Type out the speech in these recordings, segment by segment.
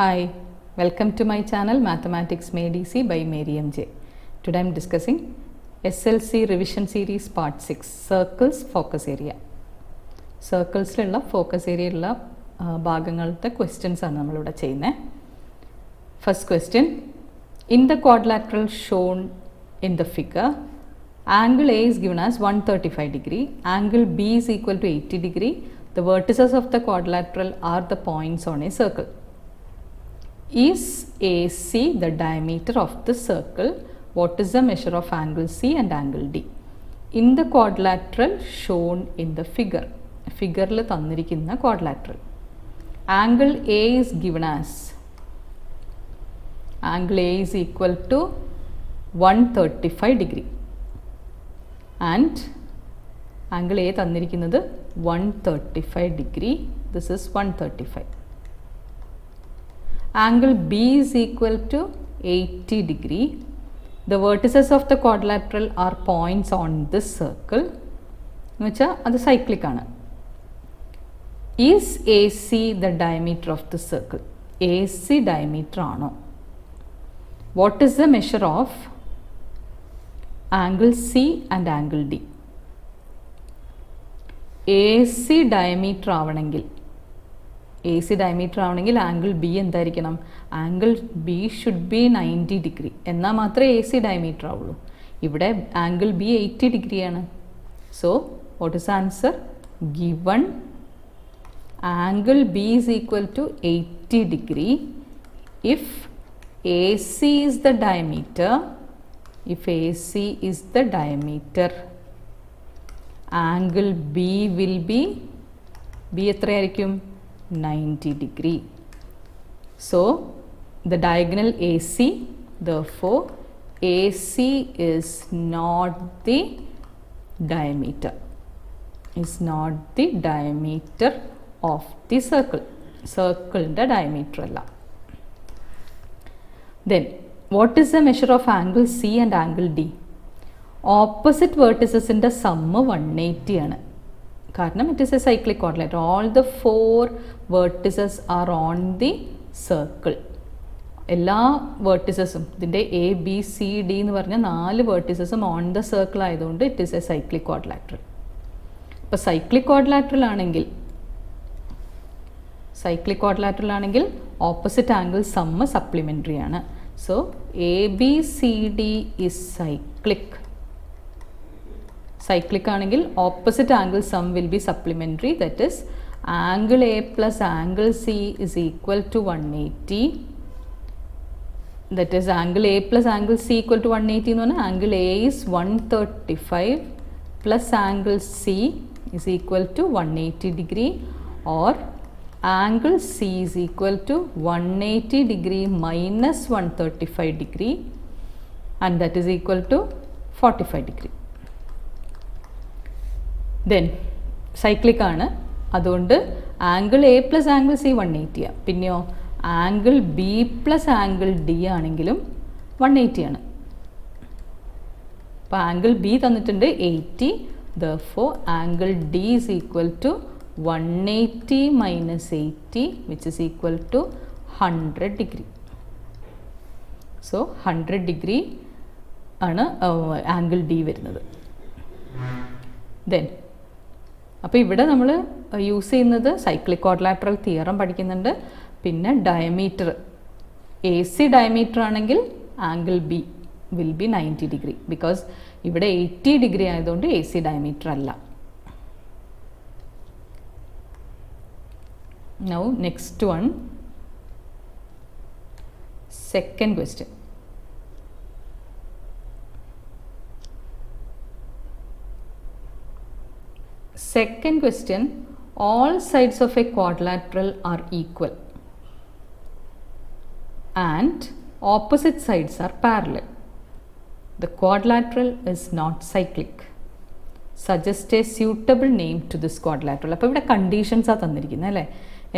Hi, welcome to my channel Mathematics Made Easy by Mary MJ. Today I am discussing SLC Revision Series Part 6 Circles Focus Area. Circles ഉള്ള focus area ഉള്ള ഭാഗങ്ങളുടെ questions ആണ് നമ്മൾ ഇവിടെ ചെയ്യുന്നത്. First question, in the quadrilateral shown in the figure, angle A is given as 135 degree, angle B is equal to 80 degree. The vertices of the quadrilateral are the points on a circle. Is AC the diameter of the circle? What is the measure of angle C and angle D? In the quadrilateral shown in the figure. Figure il തന്നിരിക്കുന്ന quadrilateral. Angle A is given as angle A is equal to 135 degree. And angle A തന്നിരിക്കുന്നത് 135 degree. This is 135. Angle B is equal to 80 degree. The vertices of the quadrilateral are points on this circle. എന്ന് വെച്ചാൽ അത് cyclic ആണ്. Is AC the diameter of the circle? AC diameter ആണോ? What is the measure of angle C and angle D? AC diameter ആവണമെങ്കിൽ AC diameter ആവണമെങ്കിൽ angle B എന്തായിരിക്കണം? Angle B should be 90 degree എന്നാൽ മാത്രമേ AC diameter ആവുള്ളൂ. ഇവിടെ angle B 80 ഡിഗ്രിയാണ്. So what is answer? Given angle B is equal to 80 degree if AC is the diameter. If AC is the diameter, angle B will be എത്രയായിരിക്കും? 90 degree. So the diagonal AC, therefore AC is not the diameter, is not the diameter of the circle. Circle ന്റെ diameter അല്ല. Then what is the measure of angle C and angle D? Opposite vertices ന്റെ sum 180 ആണ്. കാരണം it is a cyclic quadrilateral. All the four vertices are on the circle. എല്ലാ verticesഉം ഇതിൻ്റെ A, B, C, D എന്ന് പറഞ്ഞ 4 verticesഉം on the circle ആയതുകൊണ്ട് it is a cyclic quadrilateral. അപ്പോൾ cyclic quadrilateral ആണെങ്കിൽ opposite angle sum supplementary ആണ്. So ABCD is cyclic. Cyclic ആണെങ്കിൽ opposite angle sum will be supplementary, that is angle A plus angle C is equal to 180. That is angle A plus angle C equal to 180 എന്ന് പറഞ്ഞാൽ angle A is 135 plus angle C is equal to 180 degree, or angle C is equal to 180 degree minus 135 degree, and that is equal to 45 degree. Then cyclic ആണ്, അതുകൊണ്ട് angle A plus angle C 180 ആണ്. പിന്നെയോ angle B plus angle D ആണെങ്കിലും 180 ആണ്. അപ്പോൾ angle B തന്നിട്ടുണ്ട് 80, therefore angle D is equal to 180 minus 80, which is equal to 100 degree. So 100 degree ആണ് angle D വരുന്നത്. Then അപ്പോൾ ഇവിടെ നമ്മൾ യൂസ് ചെയ്യുന്നത് സൈക്ലിക് ക്വാഡ്രിലാറ്ററൽ തിയറം പഠിക്കുന്നുണ്ട്. പിന്നെ ഡയമീറ്റർ, AC ഡയമീറ്റർ ആണെങ്കിൽ angle B will be 90 degree, because ഇവിടെ 80 ഡിഗ്രി ആയതുകൊണ്ട് AC ഡയമീറ്റർ അല്ല. Now next one, second question. Second question, all sides of a quadrilateral are equal and opposite sides are parallel. The quadrilateral is not cyclic. Suggest a suitable name to this quadrilateral. അപ്പോൾ ഇവിടെ conditions ആ തന്നിരിക്കുന്നത് അല്ലേ?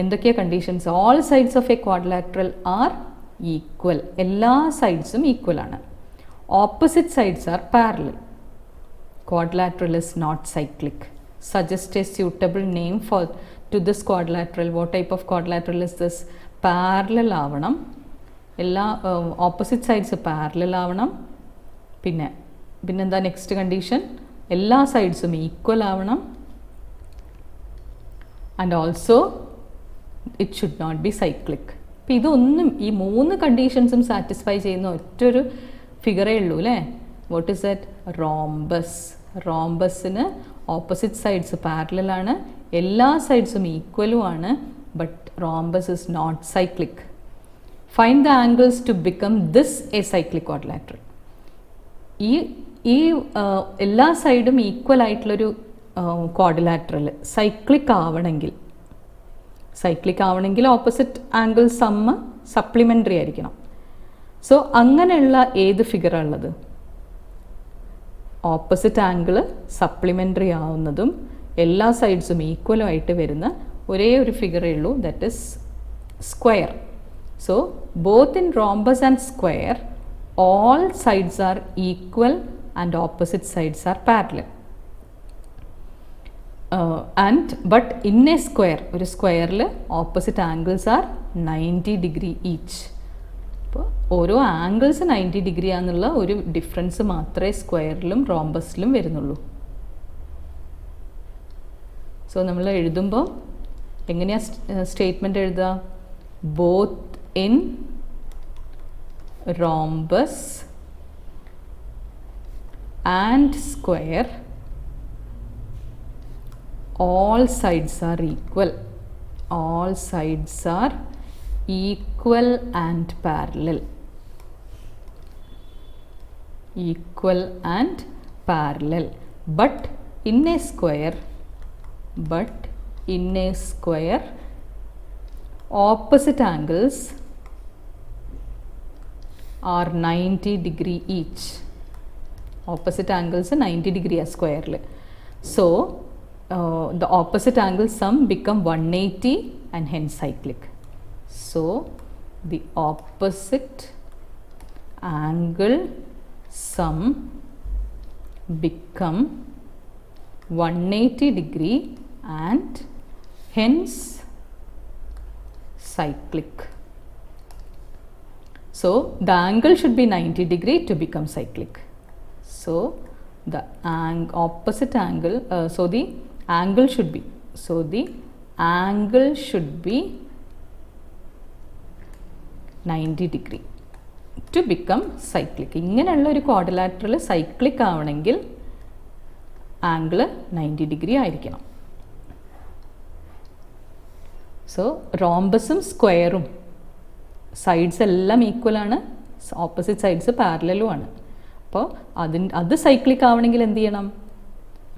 എന്തൊക്കെയാണ് conditions? all sides of a quadrilateral are equal. എല്ലാ സൈഡ്സും equal ആണ്. Opposite sides are parallel. Quadrilateral is not cyclic. Suggest a suitable name to this quadrilateral. What type of quadrilateral is this? Parallel ആവണം, എല്ലാ opposite sides parallel ആവണം. പിന്നെന്താ next condition? എല്ലാ സൈഡ്സും equal ആവണം. And also it should not be cyclic. അപ്പം ഇതൊന്നും, ഈ 3 കണ്ടീഷൻസും സാറ്റിസ്ഫൈ ചെയ്യുന്ന ഒറ്റൊരു ഫിഗറേ ഉള്ളൂ അല്ലേ? What is that? റോംബസ്. റോംബസിന് ഓപ്പോസിറ്റ് സൈഡ്സ് പാരലലാണ്, എല്ലാ സൈഡ്സും ഈക്വലും ആണ്, but rhombus is not cyclic. Find the angles to become this a cyclic quadrilateral. ഈ എല്ലാ സൈഡും ഈക്വൽ ആയിട്ടുള്ളൊരു ക്വാഡ്രിലാറ്ററൽ സൈക്ലിക് ആവണമെങ്കിൽ ഓപ്പോസിറ്റ് ആംഗിൾ സമ്മ് സപ്ലിമെൻ്ററി ആയിരിക്കണം. സോ അങ്ങനെയുള്ള ഏത് ഫിഗറാണ് ഉള്ളത്? ഓപ്പോസിറ്റ് ആംഗിൾ സപ്ലിമെൻ്ററി ആവുന്നതും എല്ലാ സൈഡ്സും ഈക്വലും ആയിട്ട് വരുന്ന ഒരേ ഒരു ഫിഗറേ ഉള്ളൂ, that is square. So both in rhombus and square all sides are equal and opposite sides are parallel. But in a square, ഒരു സ്ക്വയറിൽ opposite angles are 90 degree each. അപ്പോൾ ഓരോ ആംഗിൾസ് 90 ഡിഗ്രി ആണെന്നുള്ള ഒരു ഡിഫറൻസ് മാത്രമേ സ്ക്വയറിലും റോംബസിലും വരുന്നുള്ളൂ. സോ നമ്മൾ എഴുതുമ്പോൾ എങ്ങനെയാണ് സ്റ്റേറ്റ്മെൻറ്റ് എഴുതുക? Both in rhombus and square all sides are equal. All sides are equal and parallel. Equal and parallel. But in a square opposite angles are 90 degree each. Opposite angles 90 degree a square. So the opposite angle sum become 180 and hence cyclic. So the opposite angle sum become 180 degree and hence cyclic. So the angle should be 90 degree to become cyclic. So the opposite angle, the angle should be 90 degree to become cyclic. ഇങ്ങനെയുള്ള ഒരു quadrilateral cyclic ആവണമെങ്കിൽ angle 90 degree ആയിരിക്കണം. So റോംബസും സ്ക്വയറും sides എല്ലാം equal ആണ്, opposite sides പാരലലും ആണ്. അപ്പോൾ അത് സൈക്ലിക് ആവണമെങ്കിൽ എന്ത് ചെയ്യണം?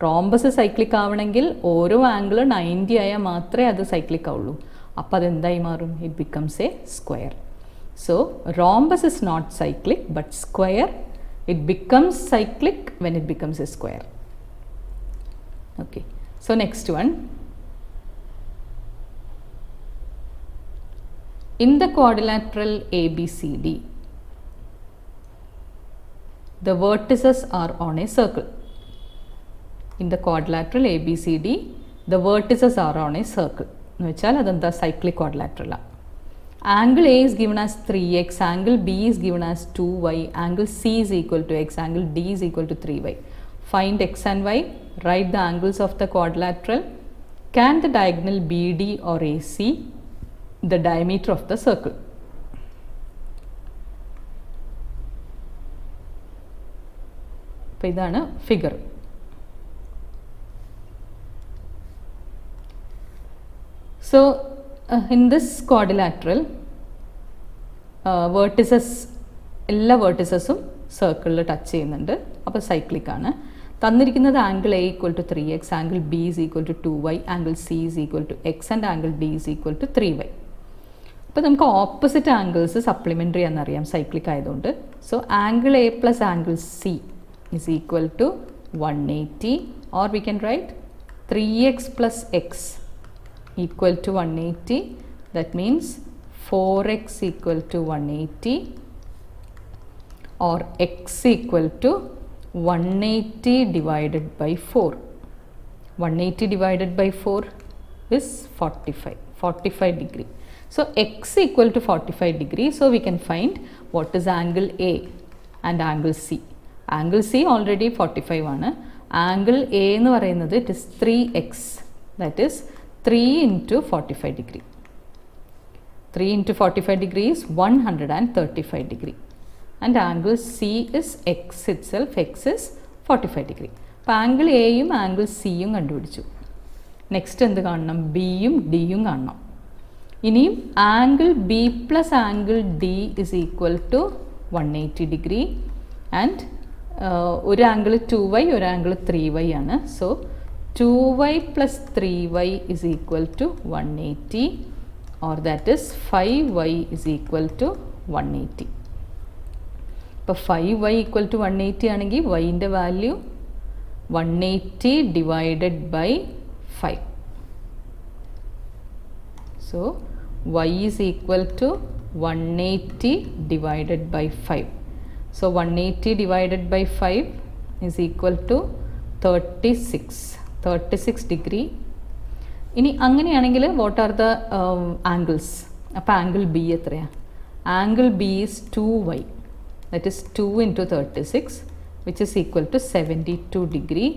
റോംബസ് സൈക്ലിക് ആവണമെങ്കിൽ ഓരോ ആംഗിൾ 90 ആയാൽ മാത്രമേ അത് സൈക്ലിക് ആവുള്ളൂ. അപ്പോൾ അതെന്തായി മാറും? It becomes a square. So rhombus is not cyclic but square it becomes cyclic when it becomes a square. Okay, so next one. In the quadrilateral ABCD, the vertices are on a circle. In the quadrilateral ABCD, the vertices are on a circle. എന്ന് വെച്ചാൽ അതെന്താ? Cyclic quadrilateral. Angle A is given as 3x, angle B is given as 2y, angle C is equal to x, angle D is equal to 3y. Find x and y, write the angles of the quadrilateral. Can the diagonal BD or AC the diameter of the circle? അപ്പോൾ ഇതാണ് figure. So in this quadrilateral vertices, എല്ലാ വേർട്ടിസസും സർക്കിളിൽ touch ചെയ്യുന്നുണ്ട്. അപ്പോൾ cyclic ആണ്. തന്നിരിക്കുന്നത് angle A equal to 3x, angle B is equal to 2y, angle C is equal to x and angle D is equal to 3y. അപ്പോൾ നമുക്ക് opposite angles supplementary എന്നറിയാം സൈക്ലിക് ആയതുകൊണ്ട്. So angle A plus angle C is equal to 180, or we can write 3x plus x equal to 180. That means 4x equal to 180, or x equal to 180 divided by 4. 180 divided by 4 is 45 degree. So x equal to 45 degree. So we can find what is angle A and angle C. Angle C already 45 ആണ്. Angle A എന്ന് പറയുന്നത് it is 3x, that is 3 into 45 degree. 3 into 45 degree is 135 degree. And angle C is x itself, x is 45 degree. അപ്പോൾ angle എയും angle സിയും കണ്ടുപിടിച്ചു. Next എന്ത് കാണണം? ബിയും ഡിയും കാണണം. ഇനിയും angle B plus angle D is equal to 180 degree and ഒരു ആംഗിൾ 2y ഒരു ആംഗിൾ 3y ആണ്. So 2y plus 3y is equal to 180 or that is 5y is equal to 180. ഇപ്പോൾ 5y equal to 180 ആണെങ്കിൽ yൻ്റെ value 180 divided by 5. So y is equal to 180 divided by 5. So 180 divided by 5 is equal to 36 degree. ഇനി അങ്ങനെയാണെങ്കിൽ what are the angles? അപ്പോൾ angle B എത്രയാണ്? Angle B is 2y, that is 2 into 36 which is equal to 72 degree.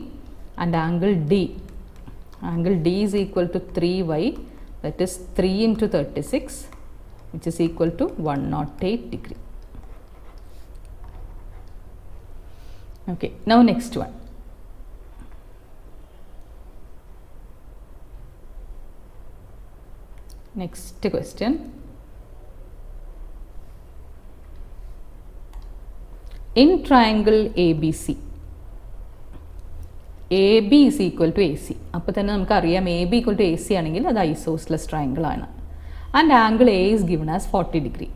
And angle D is equal to 3y, that is 3 into 36 which is equal to 108 degree. Okay, now next one. Next question. In triangle ABC, AB is equal to AC. അപ്പോൾ തന്നെ നമുക്കറിയാം AB equal to AC ആണെങ്കിൽ അത് isosceles triangle ആണ്. And angle A is given as 40 degree.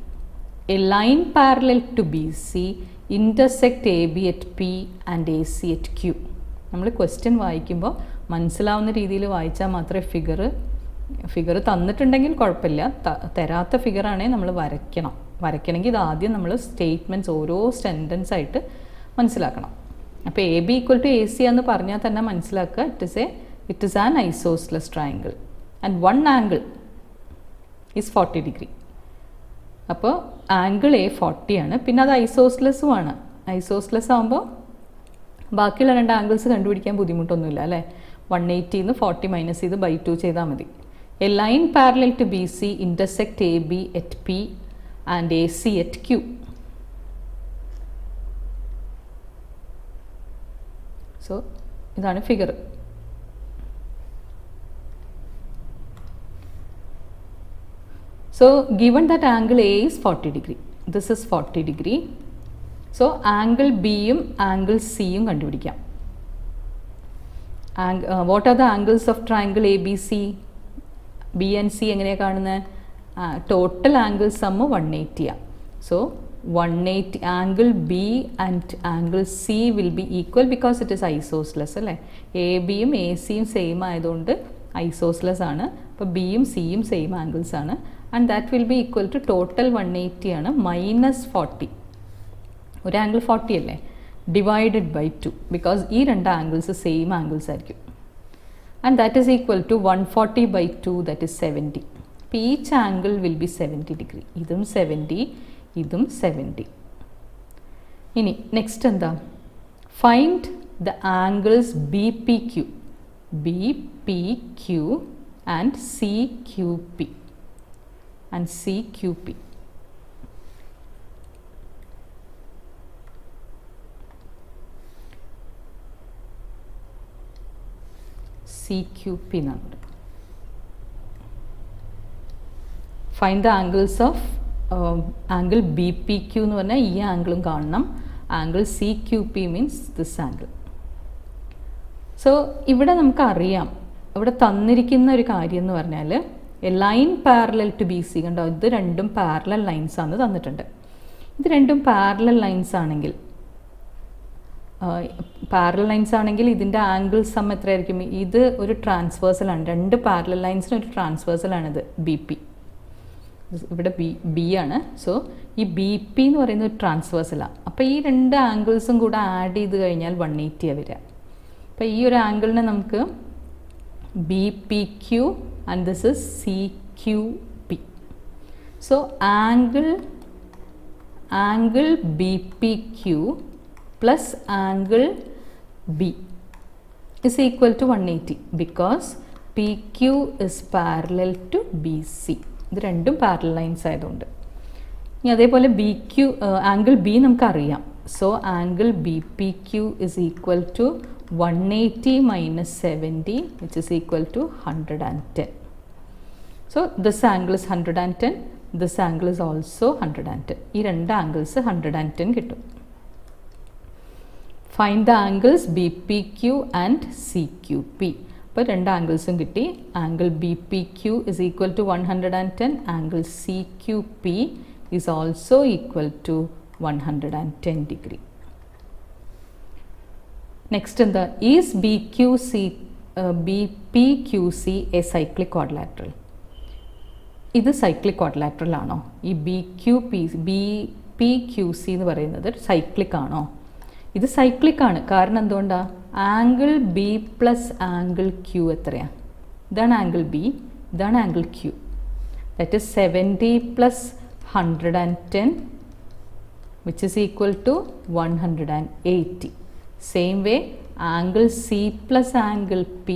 A line parallel to BC intersect AB at P and AC at Q. നമ്മൾ question വായിക്കുമ്പോൾ മനസ്സിലാവുന്ന രീതിയിൽ വായിച്ചാൽ മാത്രമേ ഫിഗർ തന്നിട്ടുണ്ടെങ്കിൽ കുഴപ്പമില്ല, തരാത്ത ഫിഗറാണെങ്കിൽ നമ്മൾ വരയ്ക്കണമെങ്കിൽ ഇത് ആദ്യം നമ്മൾ സ്റ്റേറ്റ്മെൻറ്റ്സ് ഓരോ സെൻറ്റൻസ് ആയിട്ട് മനസ്സിലാക്കണം. അപ്പോൾ A B equal to A C എന്ന് പറഞ്ഞാൽ തന്നെ മനസ്സിലാക്കുക it is an isosceles triangle and one angle is 40 degree. അപ്പോൾ ആംഗിൾ എ 40 ആണ്, പിന്നെ അത് ഐസോസ്ലെസ്സും ആണ്. ഐസോസ്ലെസ് ആകുമ്പോൾ ബാക്കിയുള്ള രണ്ട് ആംഗിൾസ് കണ്ടുപിടിക്കാൻ ബുദ്ധിമുട്ടൊന്നുമില്ല അല്ലേ. 180 40 മൈനസ് ചെയ്ത് by 2 ചെയ്താൽ മതി. A line parallel to BC intersect AB at P and AC at Q. So ഇതാണ് figure. So given that angle A is 40 degree, this is 40 degree. So angle B യും angle C യും കണ്ടുപിടിക്കാം. What are the angles of triangle ABC? B and C എങ്ങനെയാണ് കാണുന്നത്? Total angle sum 180 ആണ്. So 180 angle B and angle C will be equal because it is isosceles അല്ലേ. A ബിയും A സിയും same ആയതുകൊണ്ട് isosceles ആണ്. അപ്പോൾ ബിയും സിയും സെയിം ആംഗിൾസ് ആണ്. And that will be equal to total 180 ആണ് മൈനസ് 40. ഒരു ആംഗിൾ 40 അല്ലേ, ഡിവൈഡഡ് ബൈ 2 ബിക്കോസ് ഈ രണ്ട് ആംഗിൾസ് സെയിം ആംഗിൾസ് ആയിരിക്കും. And that is equal to 140 by 2, that is 70. Each angle will be 70 degree. ഇതും 70, ഇതും 70. ഇനി നെക്സ്റ്റ് എന്താ? Find the angles BPQ and CQP and CQP. CQP number. Find the angles of angle BPQ എന്ന് പറഞ്ഞാൽ ഈ ആംഗിളും കാണണം. Angle CQP means this angle. So ഇവിടെ നമുക്കറിയാം, ഇവിടെ തന്നിരിക്കുന്ന ഒരു കാര്യം എന്ന് പറഞ്ഞാൽ A line parallel to BC. കണ്ടോ, ഇത് രണ്ടും പാരലൽ ലൈൻസ് ആണ് തന്നിട്ടുണ്ട്. ഇത് രണ്ടും പാരലൽ ലൈൻസ് ആണെങ്കിൽ ഇതിൻ്റെ ആംഗിൾ സം എത്രയായിരിക്കും? ഇത് ഒരു ട്രാൻസ്വേഴ്സലാണ്, രണ്ട് പാരലൽ ലൈൻസിന് ഒരു ട്രാൻസ്വേഴ്സലാണിത് BP. ഇവിടെ ബി ആണ്. സോ ഈ BP എന്ന് പറയുന്ന ഒരു ട്രാൻസ്വേഴ്സലാണ്. അപ്പോൾ ഈ രണ്ട് ആംഗിൾസും കൂടെ ആഡ് ചെയ്ത് കഴിഞ്ഞാൽ 180 വരിക. അപ്പോൾ ഈ ഒരു ആംഗിളിനെ നമുക്ക് BPQ and this is CQP. So angle BPQ plus angle B is equal to 180 because PQ is parallel to BC. ഇത് രണ്ടും പാരലൽ ലൈൻസ് ആയതുകൊണ്ട്. ഇനി അതേപോലെ ആംഗിൾ ബി നമുക്കറിയാം. So angle BPQ is equal to 180 minus 70 which is equal to 110. So this angle is 110, this angle is also 110. ഈ രണ്ട് angles 110 കിട്ടും. Find the angles BPQ and CQP. അപ്പോൾ രണ്ട് ആംഗിൾസും കിട്ടി. Angle BPQ is equal to 110, angle CQP is also equal to 110 degree. Next എന്താ? Is BPQC a cyclic quadrilateral? ഇത് cyclic quadrilateral ആണോ? ഈ BPQC എന്ന് പറയുന്നത് സൈക്ലിക് ആണോ? ഇത് സൈക്ലിക് ആണ്. കാരണം എന്തുകൊണ്ടാണ്? Angle B plus angle Q എത്രയാണ്? ഇതാണ് ആംഗിൾ ബി, ഇതാണ് angle Q. That is 70 plus 110 which is equal to 180. Same way, angle C plus angle P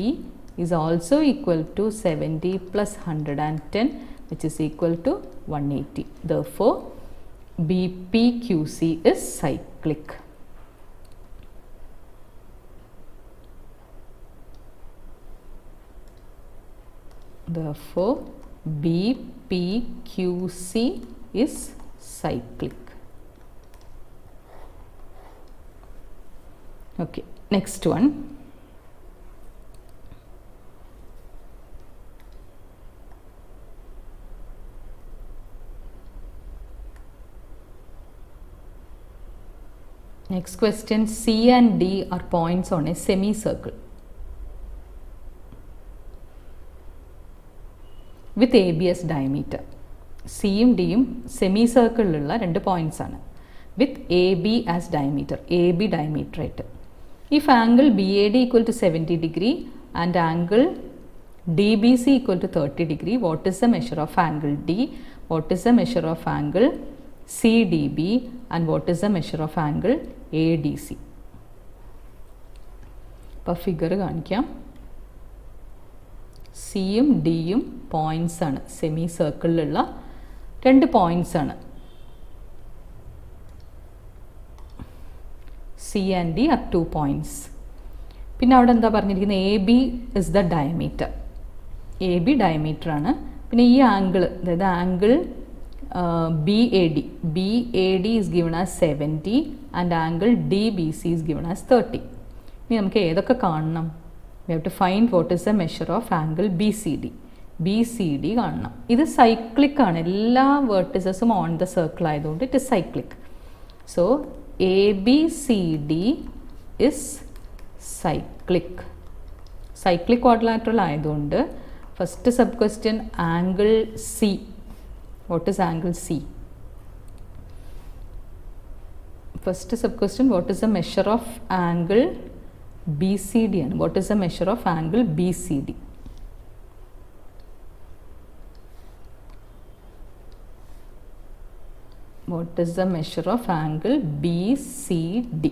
is also equal to 70 plus 110 which is equal to 180. Therefore, BPQC is cyclic. Therefore, BPQC is cyclic. Okay, next one. Next question, C and D are points on a semicircle with AB as diameter. സിയും ഡിയും semi സർക്കിളിലുള്ള രണ്ട് points ആണ്. വിത്ത് AB as diameter, AB diameter ആയിട്ട്. If angle BAD equal to 70 degree and angle DBC equal to 30 degree, what is the measure of angle D? What is the measure of angle CDB? And what is the measure of angle ADC? അപ്പോൾ figure കാണിക്കാം. സിയും ഡിയും points ആണ്, semi സർക്കിളിലുള്ള രണ്ട് points ആണ്. C and D are 2 points. പിന്നെ അവിടെ എന്താ പറഞ്ഞിരിക്കുന്നത്? AB is the diameter. AB diameter ആണ്. പിന്നെ ഈ ആംഗിൾ, അതായത് angle BAD is given as 70 and angle DBC is given as 30. ഇനി നമുക്ക് ഏതൊക്കെ കാണണം? We have to find what is the measure of angle BCD. BCD കാണണം. ഇത് സൈക്ലിക് ആണ്. എല്ലാ വെർട്ടിസസും ഓൺ ദ സർക്കിൾ ആയതുകൊണ്ട് it is cyclic. So ABCD is cyclic. Cyclic quadrilateral ആയതുകൊണ്ട് first sub question angle C. What is angle C? First sub question, what is the measure of angle BCD? And what is the measure of angle BCD? What is the measure of angle BCD?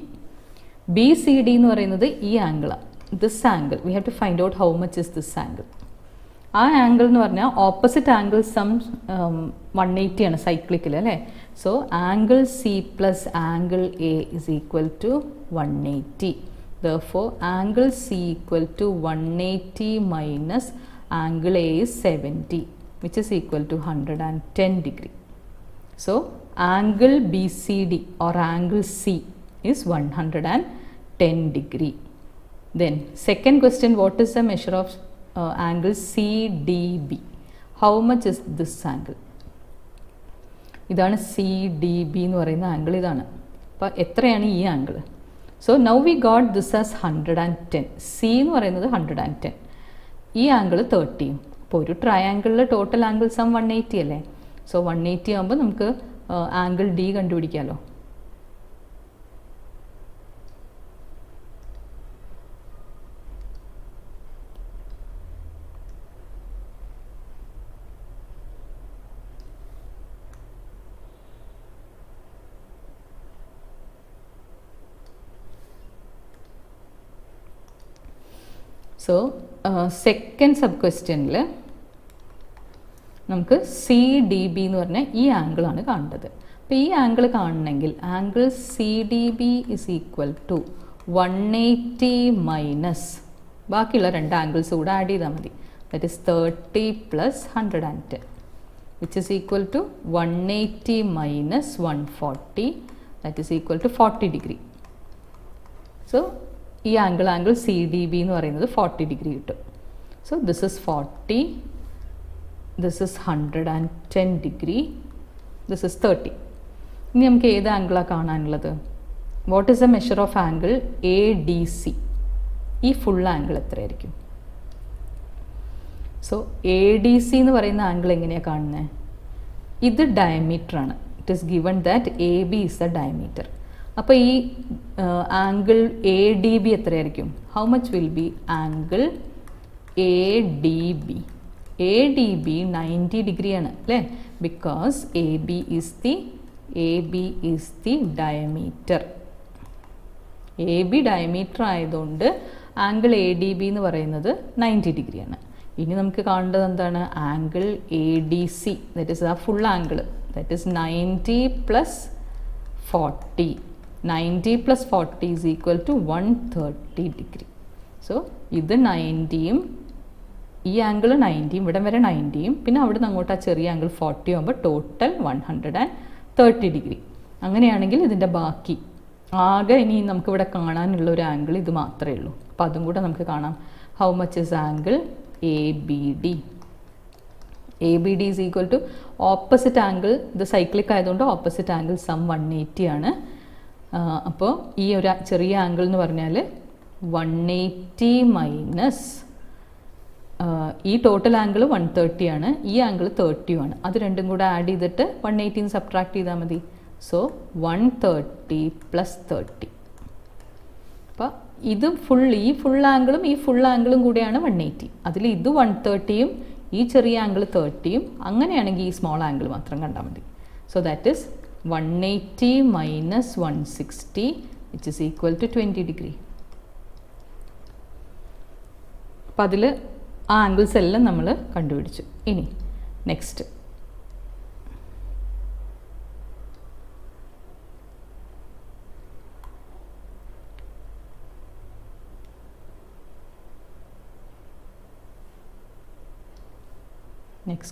BCD എന്ന് പറയുന്നത് ഈ ആംഗിളാണ്. This angle, we have to find out how much is this angle. ആ angle എന്ന് പറഞ്ഞാൽ opposite angle sum 180 ആണ് സൈക്ലിക്കിൽ അല്ലേ. So angle C plus angle A is equal to 180. Therefore, angle C equal to 180 minus angle A is 70, which is equal to 110 degree. So, angle BCD or angle C is 110 degree. Then, second question, what is the measure of angle CDB? How much is this angle? ഇതാണ് CDB എന്ന് പറയുന്ന angle ഇതാണ്. അപ്പോൾ എത്രയാണ് ഈ angle? So now we got this as 110. C എന്ന് പറയുന്നത് 110, ഈ ആംഗിൾ 30. അപ്പോൾ ഒരു ട്രയാംഗിളിൽ ടോട്ടൽ ആംഗിൾ സം 180 അല്ലേ. സോ 180 ആകുമ്പോൾ നമുക്ക് ആംഗിൾ ഡി കണ്ടുപിടിക്കാമല്ലോ. സോ സെക്കൻഡ് സബ് ക്വസ്റ്റ്യനിൽ നമുക്ക് സി ഡി ബി എന്ന് പറഞ്ഞ ഈ ആംഗിളാണ് കാണേണ്ടത്. അപ്പോൾ ഈ ആംഗിൾ കാണണമെങ്കിൽ angle C D B is equal to 180 minus ബാക്കിയുള്ള രണ്ട് ആംഗിൾസ് കൂടെ ആഡ് ചെയ്താൽ മതി. That is 30 plus 110 which is equal to 180 minus 140 that is equal to 40 degree. So ഈ ആംഗിൾ സി ഡി ബി എന്ന് പറയുന്നത് 40 ഡിഗ്രി കിട്ടും. So this is 40, this is 110 degree, this is 30. ഇനി നമുക്ക് ഏത് ആംഗിളാണ് കാണാനുള്ളത്? What is the measure of angle A D C? ഈ ഫുൾ ആംഗിൾ എത്രയായിരിക്കും? സോ എ ഡി സി എന്ന് പറയുന്ന ആംഗിൾ എങ്ങനെയാണ് കാണുന്നത്? ഇത് ഡയമീറ്റർ ആണ്. It is given that A B is the diameter. അപ്പോൾ ഈ ആംഗിൾ എ ഡി ബി എത്രയായിരിക്കും? How much will be angle A D B? A D B 90 ഡിഗ്രിയാണ് അല്ലേ? Because A B is the diameter. A B diameter ആയതുകൊണ്ട് angle A D B എന്ന് പറയുന്നത് 90 ഡിഗ്രിയാണ്. ഇനി നമുക്ക് കാണേണ്ടത് എന്താണ്? Angle A D C, that is ആ full angle, that is 90 plus 40. 90 plus 40 is equal to 130 degree. So ഇത് 90യും ഈ ആംഗിൾ 90യും ഇവിടം വരെ 90യും പിന്നെ അവിടെ നിന്ന് അങ്ങോട്ട് ആ ചെറിയ ആംഗിൾ 40 ആകുമ്പോൾ ടോട്ടൽ 130 ഡിഗ്രി. അങ്ങനെയാണെങ്കിൽ ഇതിൻ്റെ ബാക്കി ആകെ ഇനി നമുക്കിവിടെ കാണാനുള്ള ഒരു ആംഗിൾ ഇത് മാത്രമേ ഉള്ളൂ. അപ്പോൾ അതും കൂടെ നമുക്ക് കാണാം. How much is angle A B D? A B D is equal to opposite angle, ഇത് സൈക്ലിക് ആയതുകൊണ്ട് ഓപ്പോസിറ്റ് ആംഗിൾ സം 180 ആണ്. അപ്പോൾ ഈ ഒരു ചെറിയ ആംഗിൾ എന്ന് പറഞ്ഞാൽ 180 മൈനസ് ഈ ടോട്ടൽ ആംഗിൾ 130 ആണ്, ഈ ആംഗിൾ 30 ആണ്. അത് രണ്ടും കൂടെ ആഡ് ചെയ്തിട്ട് 180 സബ്ട്രാക്ട് ചെയ്താൽ മതി. So 130 plus 30. അപ്പോൾ ഇത് ഈ ഫുൾ ആംഗിളും ഈ ഫുൾ ആംഗിളും കൂടെയാണ് 180. അതിൽ ഇത് 130യും ഈ ചെറിയ ആംഗിൾ 30യും. അങ്ങനെയാണെങ്കിൽ ഈ സ്മോൾ ആംഗിൾ മാത്രം കണ്ടാൽ മതി. So that is 180 minus 160 which is equal to 20 degree. അപ്പം അതിൽ ആ ആംഗിൾസ് എല്ലാം നമ്മൾ കണ്ടുപിടിച്ചു. ഇനി next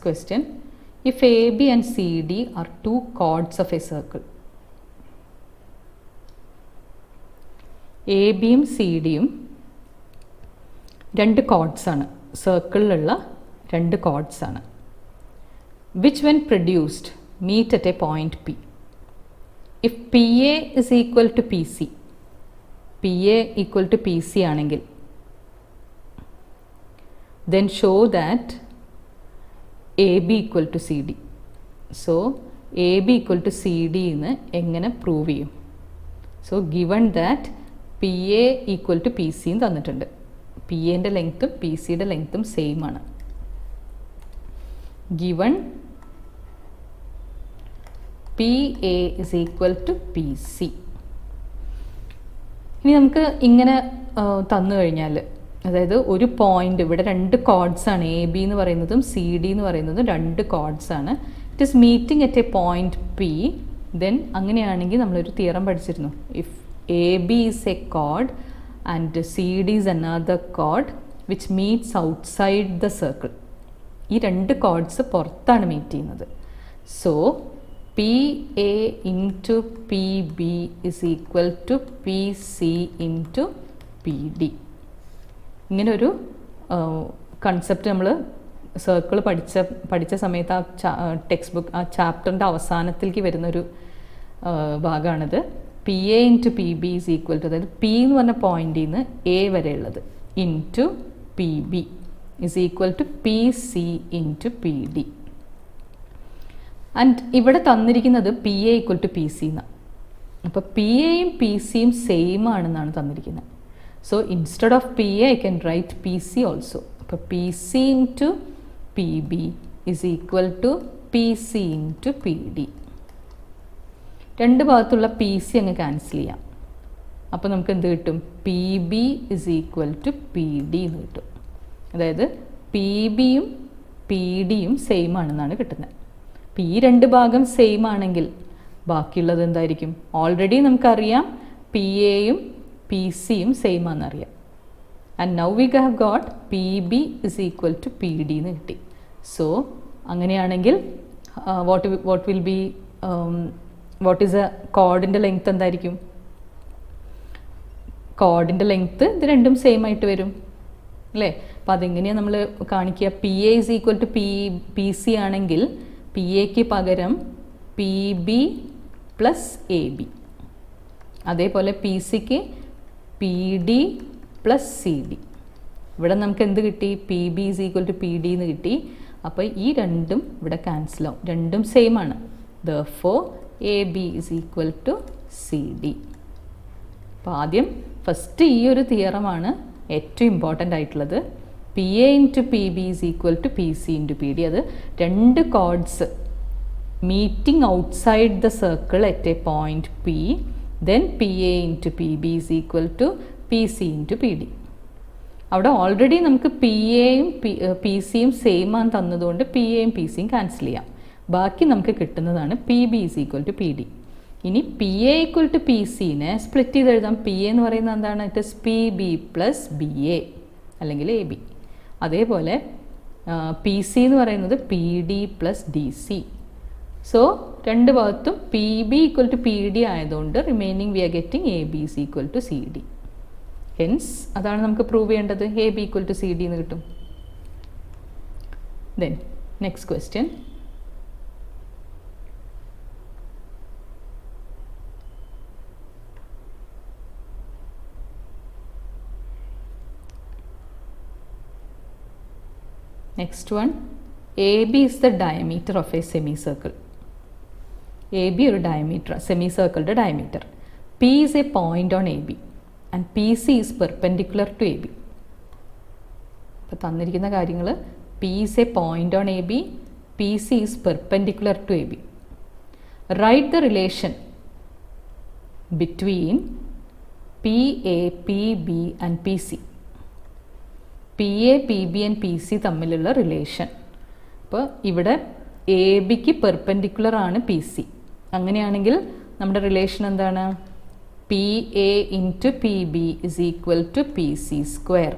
question. If AB and CD are two chords of a circle, ABയും CDയും രണ്ട് chords ആണ്, സർക്കിളിലുള്ള രണ്ട് chords ആണ്. Which when produced meet at a point P. If PA is equal to PC, PA equal to PC ആണെങ്കിൽ then show that AB equal to CD. So AB equal to CD എന്ന് എങ്ങനെ prove ചെയ്യും? So given that PA equal to PC എന്ന് തന്നിട്ടുണ്ട്. PAൻ്റെ ലെങ്ത്തും PCയുടെ ലെങ്ത്തും same ആണ്. Given PA is equal to PC. ഇനി നമുക്ക് ഇങ്ങനെ തന്നു കഴിഞ്ഞാൽ, അതായത് ഒരു പോയിന്റ് ഇവിടെ രണ്ട് കോർഡ്സ് ആണ്, എ ബി എന്ന് പറയുന്നതും സി ഡി എന്ന് പറയുന്നതും രണ്ട് കോർഡ്സ് ആണ്. It is meeting at a point P. Then അങ്ങനെയാണെങ്കിൽ നമ്മളൊരു തിയറം പഠിച്ചിരുന്നു. If A B is a chord and C D is another chord which meets outside the circle. ഈ രണ്ട് കോർഡ്സ് പുറത്താണ് മീറ്റ് ചെയ്യുന്നത്. So P A into P B is equal to P C into P D. ഇങ്ങനൊരു concept നമ്മൾ circle പഠിച്ച സമയത്ത് ആ text book ആ ചാപ്റ്ററിൻ്റെ അവസാനത്തിലേക്ക് വരുന്നൊരു ഭാഗമാണിത്. P A into P B is equal to, അതായത് പി എന്ന് പറഞ്ഞ പോയിന്റിൽ നിന്ന് എ വരെയുള്ളത് into P B is equal to P C into P D. And ഇവിടെ തന്നിരിക്കുന്നത് P A equal to P C എന്നാണ്. അപ്പോൾ പി എയും പി സിയും സെയിം ആണെന്നാണ് തന്നിരിക്കുന്നത്. So instead of PA I can write PC also. അപ്പോൾ PC into PB is equal to PC into PD. രണ്ട് ഭാഗത്തുള്ള PC അങ്ങ് ക്യാൻസൽ ചെയ്യാം. അപ്പോൾ നമുക്ക് എന്ത് കിട്ടും? PB is equal to PD എന്ന് കിട്ടും. അതായത് പി ബിയും പി ഡിയും സെയിം ആണെന്നാണ് കിട്ടുന്നത്. അപ്പോൾ ഈ രണ്ട് ഭാഗം സെയിം ആണെങ്കിൽ ബാക്കിയുള്ളത് എന്തായിരിക്കും? ഓൾറെഡി നമുക്കറിയാം പി എയും പി സിയും സെയിം ആണെന്നറിയാം. And now we have got P B is equal to P D എന്ന് കിട്ടി. സോ അങ്ങനെയാണെങ്കിൽ what will be what is a കോഡിൻ്റെ ലെങ്ത് എന്തായിരിക്കും? കോഡിൻ്റെ ലെങ്ത്ത് ഇത് രണ്ടും സെയിം ആയിട്ട് വരും അല്ലേ? അപ്പോൾ അതെങ്ങനെയാണ് നമ്മൾ കാണിക്കുക? P A is equal to P C ആണെങ്കിൽ പി എക്ക് പകരം P B plus A B, അതേപോലെ പി സിക്ക് P D plus C D. ഇവിടെ നമുക്ക് എന്ത് കിട്ടി? P B is equal to P D എന്ന് കിട്ടി. അപ്പോൾ ഈ രണ്ടും ഇവിടെ ക്യാൻസൽ ആവും, രണ്ടും സെയിം ആണ്. Therefore A B is equal to C D. അപ്പോൾ ആദ്യം ഫസ്റ്റ് ഈ ഒരു തിയറമാണ് ഏറ്റവും ഇമ്പോർട്ടൻ്റ് ആയിട്ടുള്ളത്. P A into P B is equal to P C into P D. അത് രണ്ട് chords meeting outside the circle at a point P, then P A into P B is equal to P C into P D. അവിടെ already നമുക്ക് P എയും P സിയും same ആണ് തന്നതുകൊണ്ട് P എയും P സിയും ക്യാൻസൽ ചെയ്യാം. ബാക്കി നമുക്ക് കിട്ടുന്നതാണ് P B is equal to P D. ഇനി P A equal to P സിനെ സ്പ്ലിറ്റ് ചെയ്ത് എഴുതാം. പി എ എന്ന് പറയുന്നത് എന്താണ്? It is P B plus B A അല്ലെങ്കിൽ എ ബി. അതേപോലെ പി സി എന്ന് പറയുന്നത് P D plus D C. So രണ്ട് ഭാഗത്തും P B equal to P D ആയതുകൊണ്ട് remaining we are getting A B is equal to C D. Hence അതാണ് നമുക്ക് prove ചെയ്യേണ്ടത്. A B equal to C D എന്ന് കിട്ടും. Then next question. Next one, AB is the diameter of a semicircle. AB ഒരു diameter, semicircle diameter. P is a point on AB and PC is perpendicular to AB. അപ്പോൾ തന്നിരിക്കുന്ന കാര്യങ്ങൾ P is a point on AB, PC is perpendicular to AB. Write the relation between PA, PB and PC. P A, P B and P C തമ്മിലുള്ള relation. അപ്പോൾ ഇവിടെ A ബിക്ക് perpendicular ആണ് P C. അങ്ങനെയാണെങ്കിൽ നമ്മുടെ relation എന്താണ്? P A into P B is equal to P C square.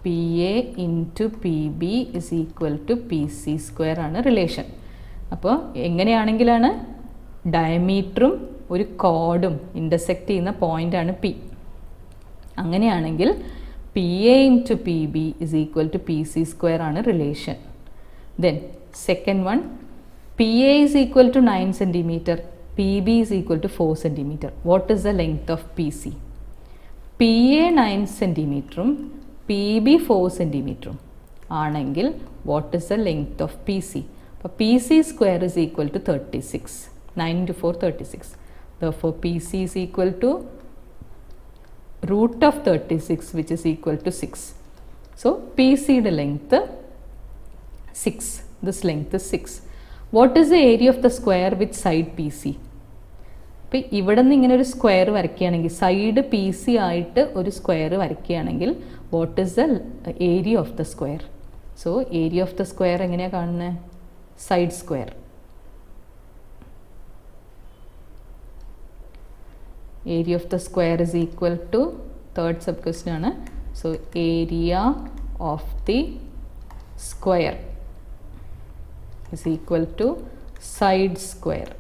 P A into P B is equal to P C square ആണ് relation. അപ്പോൾ എങ്ങനെയാണെങ്കിലാണ് ഡയമീറ്ററും ഒരു കോഡും ഇൻ്റർസെക്റ്റ് ചെയ്യുന്ന പോയിൻ്റാണ് പി. അങ്ങനെയാണെങ്കിൽ P A into P B is equal to P C square ആണ് relation. Then second one, P A is equal to 9 centimetre, P B is equal to 4 centimetre. What is the length of P C? P A 9 സെൻറ്റിമീറ്ററും P B 4 സെൻറ്റിമീറ്ററും ആണെങ്കിൽ what is the length of P C? അപ്പോൾ P C square is equal to 36. 9 into 4 36. Therefore P C is equal to root of 36 which is equal to 6. So PC the length 6. This length is 6. What is the area of the square with side PC? ഇപ്പോൾ ഇവിടെ നിന്ന് ഇങ്ങനെ ഒരു square വരയ്ക്കുകയാണെങ്കിൽ side P C ആയിട്ട് ഒരു square വരയ്ക്കുകയാണെങ്കിൽ what is the area of the square? So area of the square എങ്ങനെയാണ് കാണുന്നത്? Side square. Area of the square is equal to, third sub question ആണ്. So area of the square is equal to side square,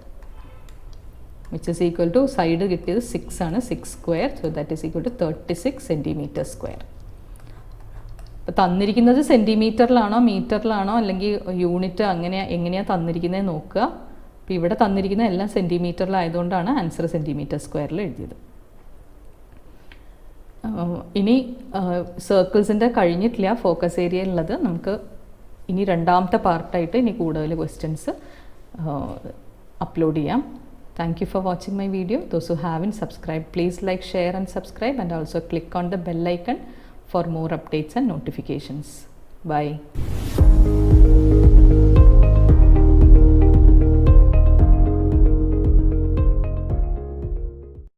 which is equal to side കിട്ടിയത് 6 ആണ്, 6 square. So that is equal to 36 centimeter square. അപ്പോൾ തന്നിരിക്കുന്നത് സെൻറ്റിമീറ്ററിലാണോ മീറ്ററിലാണോ അല്ലെങ്കിൽ unit എങ്ങനെയാണ് തന്നിരിക്കുന്നത് നോക്കുക. അപ്പോൾ ഇവിടെ തന്നിരിക്കുന്ന എല്ലാം സെൻറ്റിമീറ്ററിലായതുകൊണ്ടാണ് ആൻസർ സെൻറ്റിമീറ്റർ സ്ക്വയറിൽ എഴുതിയത്. ഇനി സർക്കിൾസിൻ്റെ കഴിഞ്ഞിട്ടില്ല ഫോക്കസ് ഏരിയയിലുള്ളത്. നമുക്ക് ഇനി രണ്ടാമത്തെ പാർട്ടായിട്ട് ഇനി കൂടുതൽ ക്വസ്റ്റ്യൻസ് അപ്ലോഡ് ചെയ്യാം. Thank you for watching my video. Those who haven't subscribed, please like, share and subscribe, and also click on the bell icon for more updates and notifications. Bye.